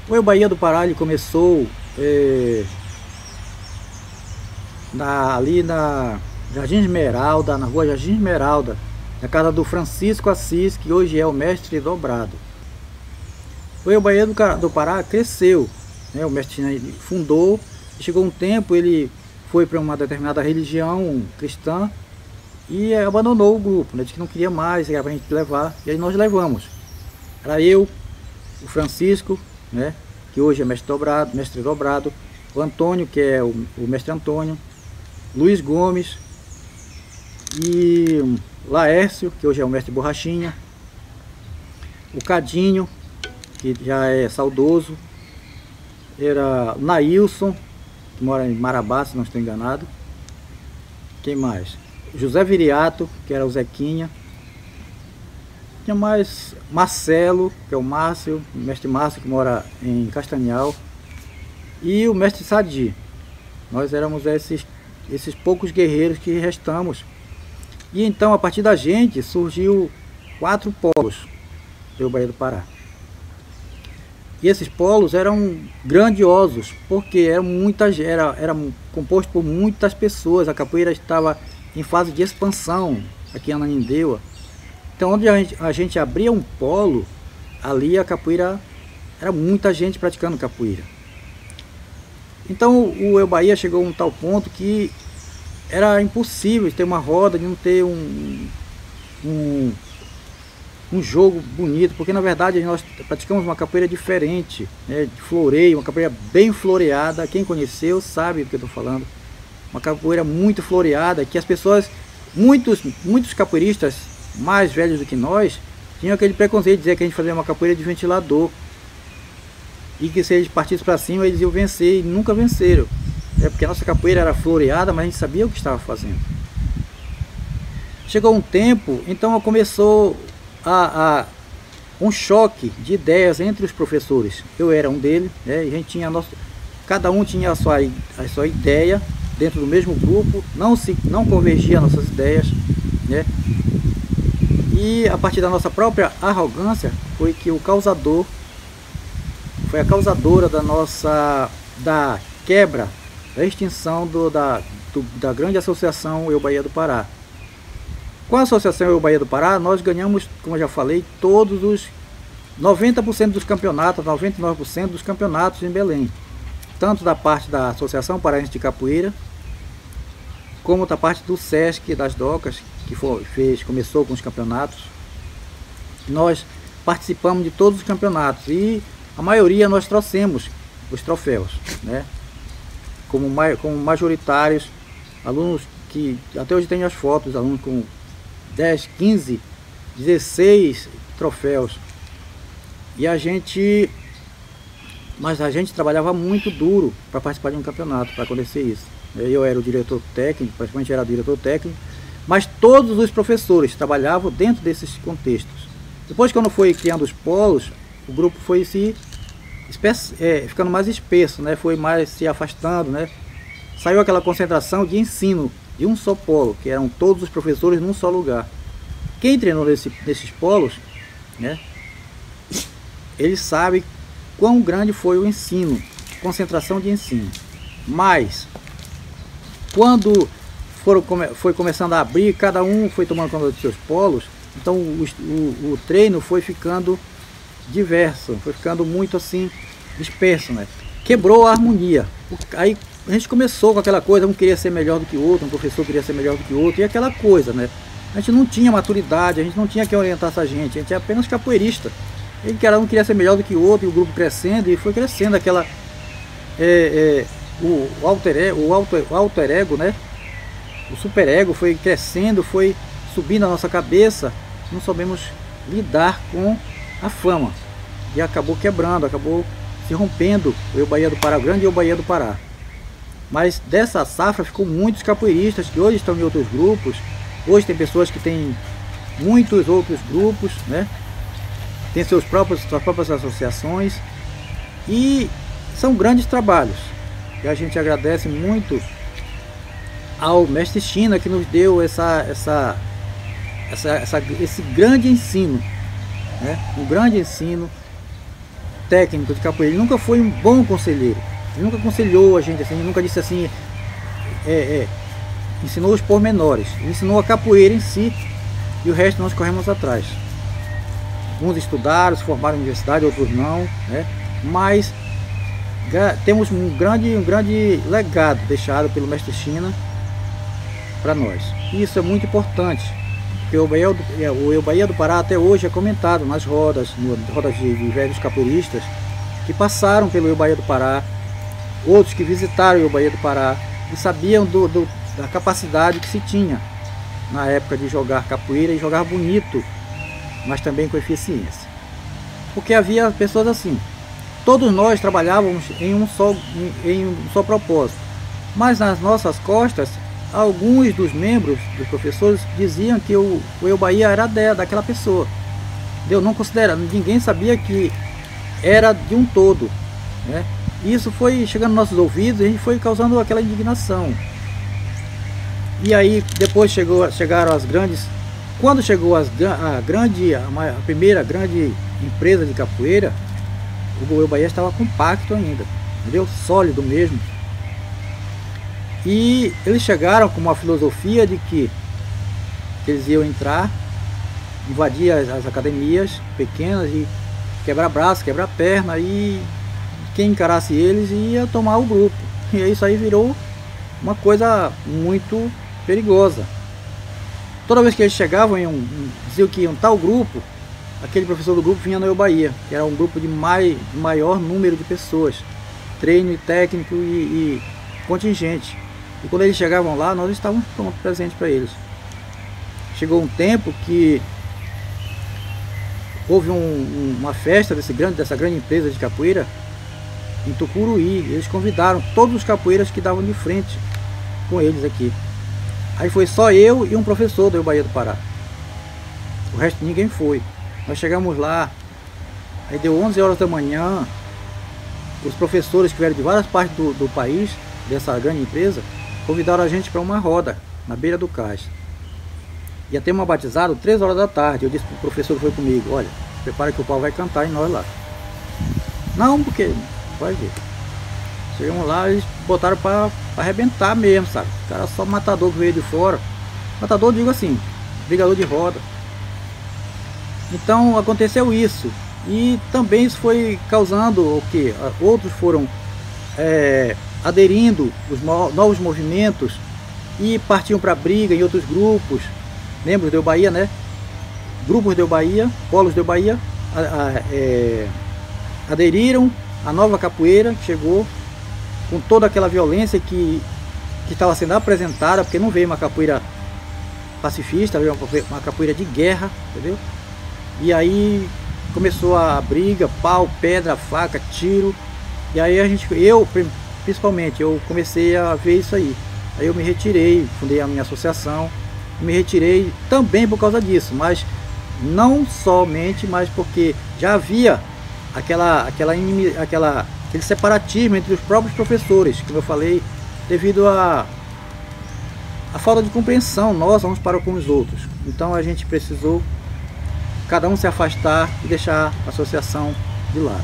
O Bahia do Pará ele começou ali na Jardim Esmeralda, na rua Jardim Esmeralda, na casa do Francisco Assis, que hoje é o mestre dobrado. O Bahia do Pará cresceu, né? O mestre ele fundou, chegou um tempo, ele foi para uma determinada religião cristã e abandonou o grupo, né? Disse que não queria mais, era para a gente levar, e aí nós levamos. Era eu, o Francisco, né? Que hoje é mestre dobrado, o Antônio, que é o mestre Antônio, Luiz Gomes e Laércio, que hoje é o mestre Borrachinha, o Cadinho, que já é saudoso, era Nailson, que mora em Marabá, se não estou enganado. Quem mais? José Viriato, que era o Zequinha. Tinha mais Marcelo, que é o Márcio, o mestre Márcio, que mora em Castanhal, e o mestre Sadi. Nós éramos esses poucos guerreiros que restamos. E então, a partir da gente, surgiu 4 polos do Bahia do Pará. E esses polos eram grandiosos, porque era composto por muitas pessoas. A capoeira estava em fase de expansão aqui em Ananindeua. Então, onde a gente abria um polo, ali a capoeira, era muita gente praticando capoeira. Então, o Eu Bahia chegou a um tal ponto que era impossível ter uma roda, de não ter um jogo bonito, porque na verdade nós praticamos uma capoeira diferente, né, de floreio, uma capoeira bem floreada. Quem conheceu sabe do que eu estou falando. Uma capoeira muito floreada, que as pessoas, muitos capoeiristas mais velhos do que nós, tinham aquele preconceito de dizer que a gente fazia uma capoeira de ventilador e que se eles partissem para cima eles iam vencer, e nunca venceram. É porque a nossa capoeira era floreada, mas a gente sabia o que estava fazendo. Chegou um tempo, então começou um choque de ideias entre os professores. Eu era um deles, né? E a gente tinha cada um tinha a sua ideia dentro do mesmo grupo, não convergia nossas ideias, né? E a partir da nossa própria arrogância foi que foi a causadora da quebra, da extinção da grande associação Eu Bahia do Pará. Com a associação Eu Bahia do Pará, nós ganhamos, como eu já falei, todos os 90% dos campeonatos, 99% dos campeonatos em Belém. Tanto da parte da Associação Paraense de Capoeira, como da parte do Sesc das Docas, que começou com os campeonatos. Nós participamos de todos os campeonatos e a maioria nós trouxemos os troféus, né? Como majoritários, alunos que até hoje tem as fotos, alunos com 10, 15, 16 troféus. E mas a gente trabalhava muito duro para participar de um campeonato, para acontecer isso. Eu era o diretor técnico, praticamente era o diretor técnico, mas todos os professores trabalhavam dentro desses contextos. Depois, quando foi criando os polos, o grupo foi ficando mais espesso, né? Foi mais se afastando, né? Saiu aquela concentração de ensino de um só polo, que eram todos os professores num só lugar. Quem treinou nesses polos, né, ele sabe quão grande foi o ensino, concentração de ensino. Mas quando foi começando a abrir, cada um foi tomando conta dos seus polos, então o treino foi ficando diverso, foi ficando muito assim disperso, né? Quebrou a harmonia. Aí a gente começou com aquela coisa, um queria ser melhor do que o outro, um professor queria ser melhor do que o outro, e aquela coisa, né? A gente não tinha maturidade, a gente não tinha quem orientasse a gente é apenas capoeirista. Ele cada um queria ser melhor do que o outro, e o grupo crescendo, e foi crescendo aquela o alter ego, né? O super ego foi crescendo, foi subindo na nossa cabeça, não soubemos lidar com a fama e acabou quebrando, acabou se rompendo o Eu Bahia do Pará, o grande Eu Bahia do Pará. Mas dessa safra ficou muitos capoeiristas que hoje estão em outros grupos. Hoje tem pessoas que têm muitos outros grupos, né? Tem suas próprias associações, e são grandes trabalhos. E a gente agradece muito ao mestre China, que nos deu esse grande ensino, né? Um grande ensino técnico de capoeira, ele nunca foi um bom conselheiro. Ele nunca aconselhou a gente assim, ele nunca disse assim, ensinou os pormenores. Ele ensinou a capoeira em si e o resto nós corremos atrás. Uns estudaram, se formaram na universidade, outros não, né? Mas temos um grande legado deixado pelo mestre China para nós. E isso é muito importante, porque o Eu-Bahia do Pará até hoje é comentado nas rodas, de velhos capoeiristas que passaram pelo Eu-Bahia do Pará, outros que visitaram o Eu-Bahia do Pará e sabiam da capacidade que se tinha na época de jogar capoeira e jogar bonito, mas também com eficiência. Porque havia pessoas assim. Todos nós trabalhávamos em um só propósito, mas nas nossas costas, alguns dos membros, dos professores, diziam que o Eu-Bahia era daquela pessoa. Eu não considero, ninguém sabia que era de um todo, né? Isso foi chegando nos nossos ouvidos e a gente foi causando aquela indignação. E aí depois chegaram as grandes. Quando chegou a primeira grande empresa de capoeira, o Eu-Bahia estava compacto ainda, entendeu? Sólido mesmo. E eles chegaram com uma filosofia de que eles iam entrar, invadir as academias pequenas e quebrar braço, quebrar perna, e quem encarasse eles ia tomar o grupo. E isso aí virou uma coisa muito perigosa. Toda vez que eles chegavam diziam que iam tal grupo, aquele professor do grupo vinha no Eu-Bahia, que era um grupo de maior número de pessoas, treino técnico e contingente. E quando eles chegavam lá, nós estávamos prontos, presentes para eles. Chegou um tempo que houve uma festa dessa grande empresa de capoeira em Tucuruí. Eles convidaram todos os capoeiras que davam de frente com eles aqui. Aí foi só eu e um professor do Eu-Bahia do Pará. O resto ninguém foi. Nós chegamos lá, aí deu 11 horas da manhã, os professores que vieram de várias partes do país, dessa grande empresa, convidaram a gente para uma roda, na beira do cais. Ia ter uma batizada 3 horas da tarde. Eu disse para o professor que foi comigo, olha, prepara que o pau vai cantar em nós lá. Não, porque vai ver. Chegamos lá, eles botaram para arrebentar mesmo, sabe? O cara só matador que veio de fora. Matador, digo assim, brigador de roda. Então aconteceu isso. E também isso foi causando o que? Outros foram aderindo os novos movimentos e partiam para briga em outros grupos. Membros do Eu-Bahia, né? Grupos do Eu-Bahia, polos do Eu-Bahia aderiram à nova capoeira que chegou com toda aquela violência que estava sendo apresentada, porque não veio uma capoeira pacifista, veio uma capoeira de guerra, entendeu? E aí começou a briga, pau, pedra, faca, tiro. E aí principalmente, eu comecei a ver isso aí. Aí eu me retirei, fundei a minha associação, me retirei também por causa disso, mas não somente, mas porque já havia aquele separatismo entre os próprios professores, como eu falei, devido a falta de compreensão nossa uns para com os outros. Então a gente precisou cada um se afastar e deixar a associação de lado.